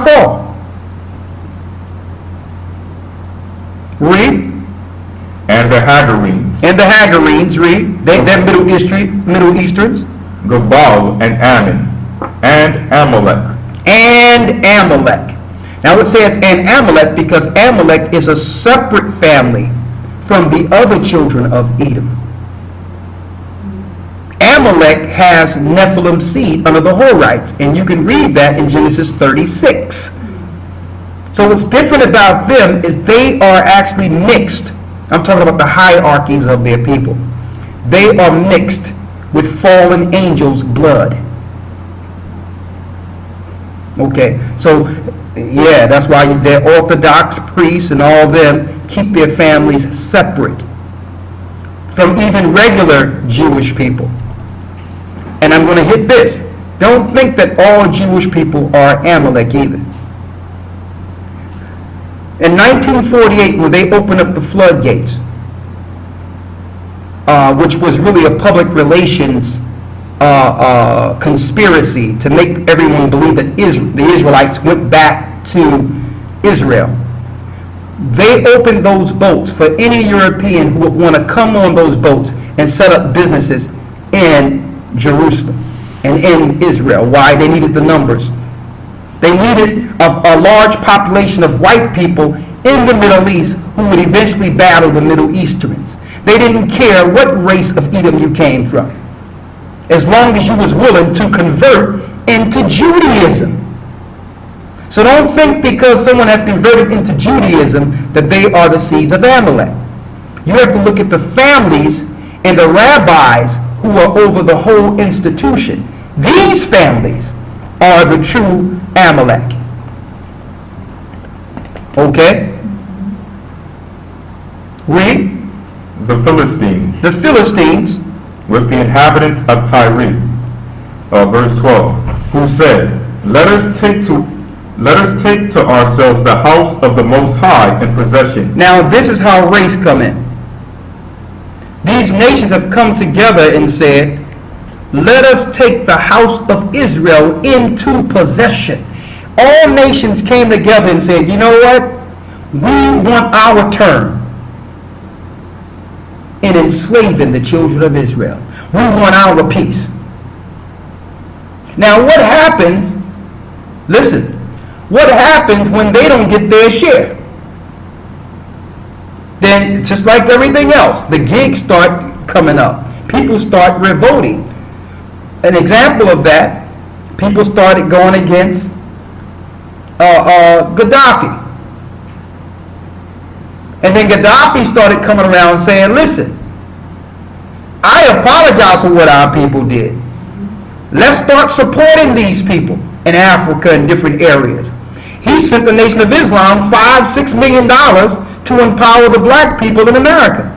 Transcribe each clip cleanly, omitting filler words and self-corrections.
called? Read. And the Hagarenes. And the Hagarenes, read. They're Middle Easterns. Gebal and Ammon. And Amalek. And Amalek. Now it says and Amalek because Amalek is a separate family from the other children of Edom. Amalek has Nephilim seed under the Horites, and you can read that in Genesis 36. So what's different about them is they are actually mixed. I'm talking about the hierarchies of their people. They are mixed with fallen angels' blood. Okay, so yeah, that's why their Orthodox priests and all them keep their families separate from even regular Jewish people. And I'm going to hit this. Don't think that all Jewish people are Amalek either. In 1948, when they opened up the floodgates, which was really a public relations conspiracy to make everyone believe that the Israelites went back to Israel. They opened those boats for any European who would want to come on those boats and set up businesses in Jerusalem and in Israel. Why? They needed the numbers. They needed a large population of white people in the Middle East who would eventually battle the Middle Easterns. They didn't care what race of Edom you came from, as long as you was willing to convert into Judaism. So don't think because someone has converted into Judaism that they are the seeds of Amalek. You have to look at the families and the rabbis who are over the whole institution. These families are the true Amalek. Okay? Read. The Philistines. The Philistines. With the inhabitants of Tyre. Verse 12. Who said, Let us take to ourselves the house of the Most High in possession. Now this is how race come in. These nations have come together and said, let us take the house of Israel into possession. All nations came together and said, you know what? We want our turn in enslaving the children of Israel. We want our piece. Now what happens, listen, what happens when they don't get their share? Then just like everything else, the gigs start coming up. People start revolting. An example of that, people started going against Gaddafi. And then Gaddafi started coming around saying, listen, I apologize for what our people did. Let's start supporting these people in Africa and different areas. He sent the Nation of Islam $5-6 million to empower the black people in America.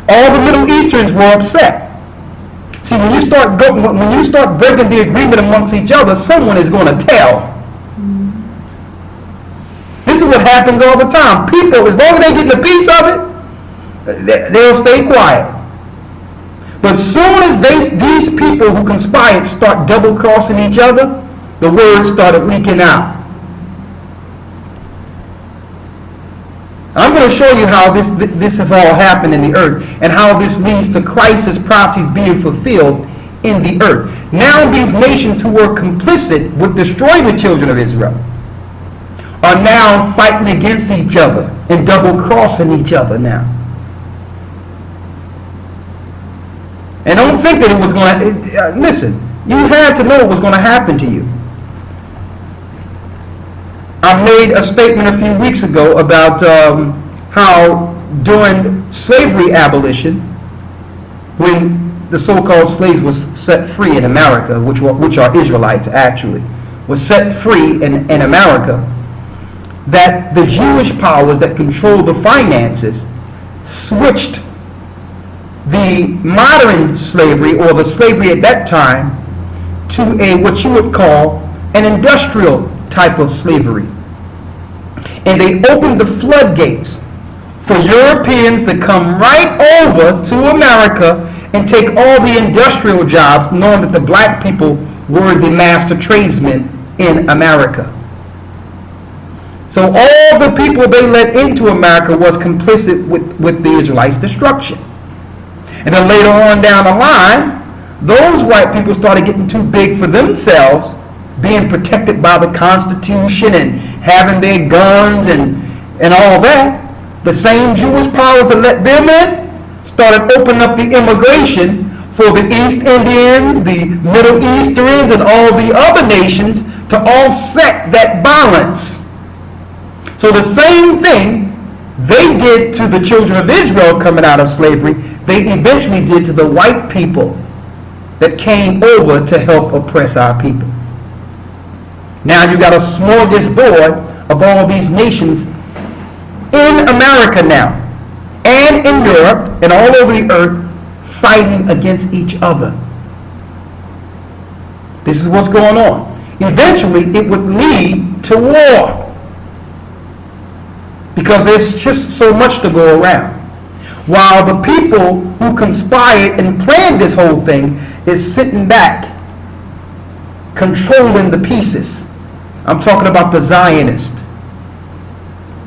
All the Middle Easterns were upset. See, when you start breaking the agreement amongst each other, someone is going to tell. This is what happens all the time. People, as long as they get a piece of it, they'll stay quiet. But as soon as these people who conspired start double-crossing each other, the word started leaking out. I'm going to show you how this has all happened in the earth and how this leads to crisis prophecies being fulfilled in the earth. Now these nations who were complicit with destroying the children of Israel are now fighting against each other and double-crossing each other now. And don't think that it was going to... listen, you had to know what was going to happen to you. I made a statement a few weeks ago about how during slavery abolition, when the so-called slaves was set free in America, which are Israelites actually, was set free in America, that the Jewish powers that controlled the finances switched the modern slavery, or the slavery at that time, to what you would call an industrial type of slavery. And they opened the floodgates for Europeans to come right over to America and take all the industrial jobs, knowing that the black people were the master tradesmen in America. So all the people they let into America was complicit with the Israelites' destruction. And then later on down the line, those white people started getting too big for themselves, being protected by the Constitution and having their guns and all that. The same Jewish powers that let them in started opening up the immigration for the East Indians, the Middle Easterns, and all the other nations to offset that balance. So the same thing they did to the children of Israel coming out of slavery, they eventually did to the white people that came over to help oppress our people. Now you got a smorgasbord of all these nations in America now, and in Europe, and all over the earth, fighting against each other. This is what's going on. Eventually, it would lead to war, because there's just so much to go around. While the people who conspired and planned this whole thing is sitting back, controlling the pieces. I'm talking about the Zionists.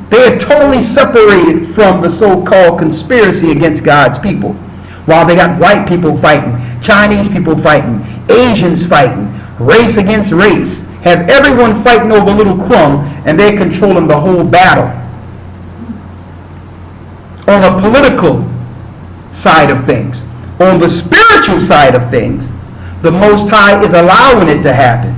They are totally separated from the so-called conspiracy against God's people. While they got white people fighting, Chinese people fighting, Asians fighting, race against race, have everyone fighting over a little crumb, and they're controlling the whole battle. On the political side of things, on the spiritual side of things, the Most High is allowing it to happen,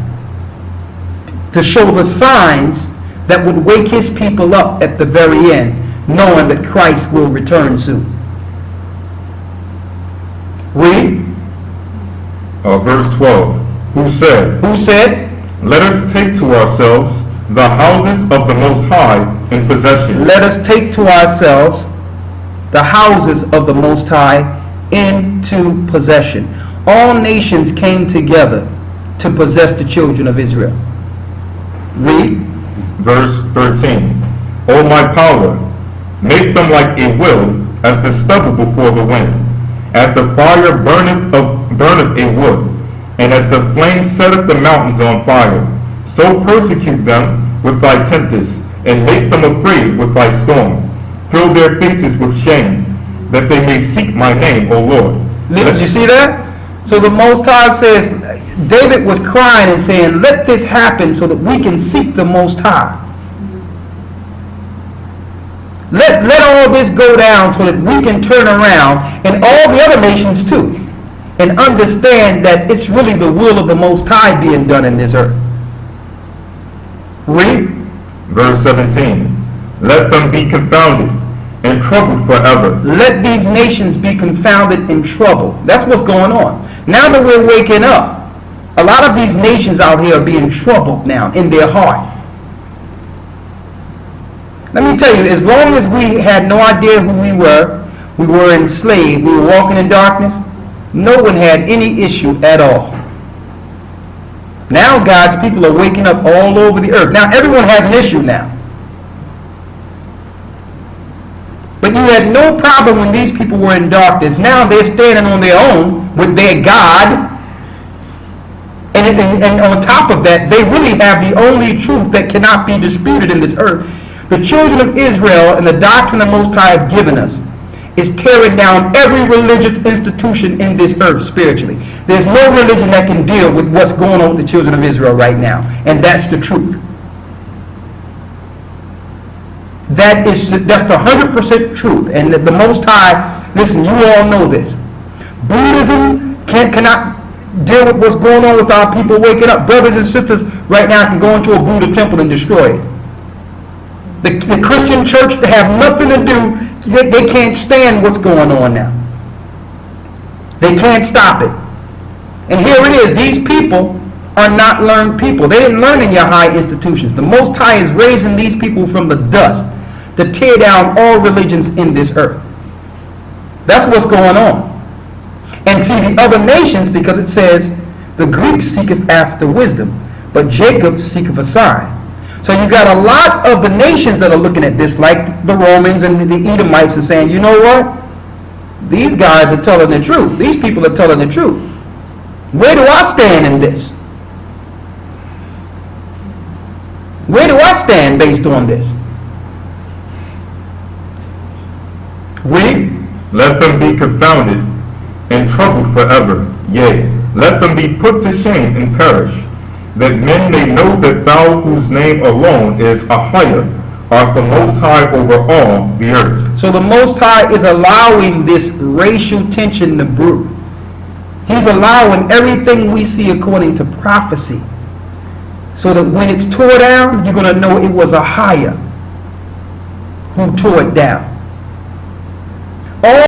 to show the signs that would wake his people up at the very end, knowing that Christ will return soon. Read. Verse 12. Who said? Who said? Let us take to ourselves the houses of the Most High in possession. Let us take to ourselves the houses of the Most High into possession. All nations came together to possess the children of Israel. Read. Verse 13. O my power, make them like a will, as the stubble before the wind, as the fire burneth a wood, and as the flame setteth the mountains on fire. So persecute them with thy tempest, and make them afraid with thy storm. Fill their faces with shame, that they may seek my name, O Lord. You see that? So the Most High says, David was crying and saying, let this happen so that we can seek the Most High. Let all this go down so that we can turn around, and all the other nations too, and understand that it's really the will of the Most High being done in this earth. Read. Verse 17. Let them be confounded and troubled forever. Let these nations be confounded and troubled. That's what's going on. Now that we're waking up, a lot of these nations out here are being troubled now in their heart. Let me tell you, as long as we had no idea who we were enslaved, we were walking in darkness, no one had any issue at all. Now God's people are waking up all over the earth. Now everyone has an issue now. But you had no problem when these people were in darkness. Now they're standing on their own with their God. And on top of that, they really have the only truth that cannot be disputed in this earth. The children of Israel and the doctrine the Most High have given us is tearing down every religious institution in this earth spiritually. There's no religion that can deal with what's going on with the children of Israel right now. And that's the truth. That's the 100% truth. And the Most High, listen, you all know this. Buddhism cannot deal with what's going on with our people waking up. Brothers and sisters right now can go into a Buddha temple and destroy it. The Christian church have nothing to do. They can't stand what's going on now. They can't stop it. And here it is. These people are not learned people. They didn't learn in your high institutions. The Most High is raising these people from the dust to tear down all religions in this earth. That's what's going on. And see the other nations, because it says, the Greeks seeketh after wisdom, but Jacob seeketh a sign. So you got a lot of the nations that are looking at this, like the Romans and the Edomites, and saying, you know what? These guys are telling the truth. These people are telling the truth. Where do I stand in this? Where do I stand based on this? Read. Let them be confounded and troubled forever. Yea, let them be put to shame and perish, that men may know that thou whose name alone is a higher, art the most high over all the earth. So the Most High is allowing this racial tension to brew. He's allowing everything we see according to prophecy. So that when it's tore down, you're going to know it was a higher who tore it down. All